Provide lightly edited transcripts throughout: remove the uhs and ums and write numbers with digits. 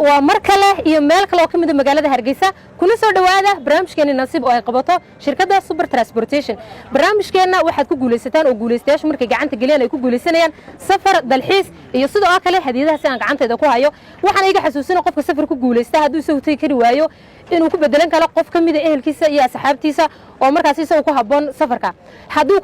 ومركله iyo meel kale oo kamid ah magaalada Hargeysa kuna soo dhawaada barnaamijkeena nasiib oo ay qabato shirkadda Super Transportation barnaamijkeena waxaad ku guuleysataan oo guuleystayaashu markay gacanta galiyaan ay ku guuleysanayaan safar dalxiis iyo sidoo kale hadiyadaha si aan gacanteeda ku hayo waxaan iga xasuusinaa qofka safar ku guuleysta hadduu soo tay kari waayo inuu ku bedelan karo qof kamid ah ehelkiisa iyo asxaabtiisa oo markaas isagu ku haboon safarka hadduu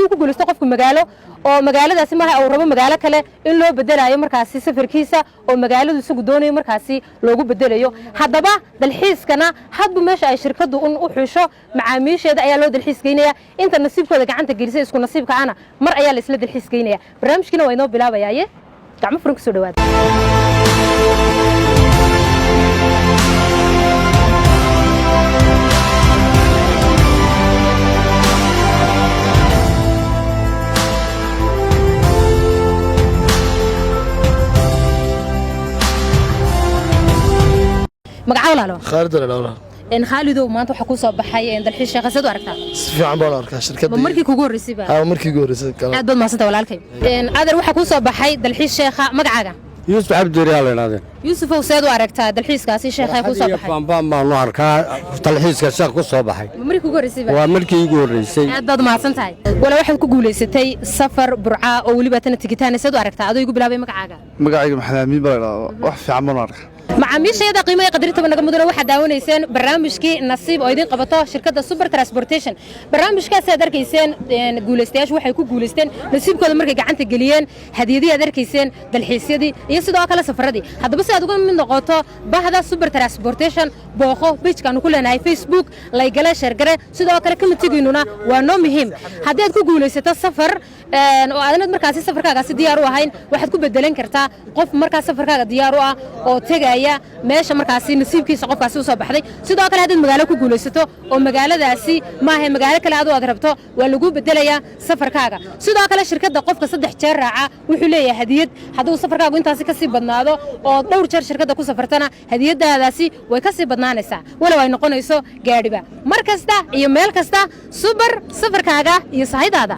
ku guuleysto qofka magaalo oo magaaladaasi ma aha rabo magaalo kale in loo bedelayo markaas safarkiisa oo magaaladu isagu doonayo markaas loogu bedelayo hadaba dalxiiskana hadba meesha ay shirkadu u xusho macaamiisheeda ayaa loo dalxiis geynaya inta nasiibkooda gacanta gelisay isku nasiibka ana mar ayaa la isla dalxiis geynaya barnaamijkina waa inoo bilaabayaaye gacmo furan ku soo dhawaada magacawlaalo خالد ولا إن خالدو ما أنتوا حكوا صباحي إن الحين شيخ سدوا عرفتها في عم بقول أركان شركة مركي كوجور رسيبة مركي كوجور رسيبة عاد ما صدق ولا الكيم إن هذا روح حكوا صباحي الحين شيخ مقعدة يوسف عبد الريال هذا يوسف وسيد وعرفتها الحين كاسي شيخ حكوا صباحي بام ما نعركها الحين كاسي حكوا صباحي مركي كوجور رسيبة ومركي كوجور رسيبة عاد ما صنتها ولا واحد كوجول ستي سفر برعاء أو اللي بتنا تجتان سيد وعرفتها هذا يقول بلا مقعدة مقعد محلامي بلا واحد في عم نعرك macaamiisheeda qiimaha qadarita naga mudana waxa daawaneyseen barnaamijkii nasiib oo idin qabato shirkadda Super Transportation barnaamijkaas aad arkayseen guuleystayaashu waxay ku guuleysteen nasiibkooda markay gacanta galiyeen hadiyadii aad arkayseen dalxiisyadii iyo sidoo kale safaradii haddaba si aad uga mid noqoto bahda Super Transportation booqo page-kan ku leenahay Facebook like gale share gare sidoo kale kamatigiinuna waa noo muhiim haddii aad ku guuleysato safar oo aad markaas safarkaaga si diyaar u ahayn waxaad ku bedelan kartaa qof markaas safarkaaga diyaar u ah oo tagay meesha markaasi nasiibkiisa qofkaasi u soo baxday sidoo kale hadii magaalo ku guuleysato oo magaaladaasi ma aha magaalo kale aad rabto waa lagu bedelayaa safarkaaga sidoo kale shirkadda qofka 3 jeer raaca wuxuu leeyahay hadiyad hadduu safarkaagu intaasi ka sii badnaado oo dhowr jeer shirkadda ku safartana hadiyadaadaasi way ka sii badnaanaysaa wala way noqonayso gaadhiba mar kasta iyo meel kasta super safarkaaga iyo sahidaada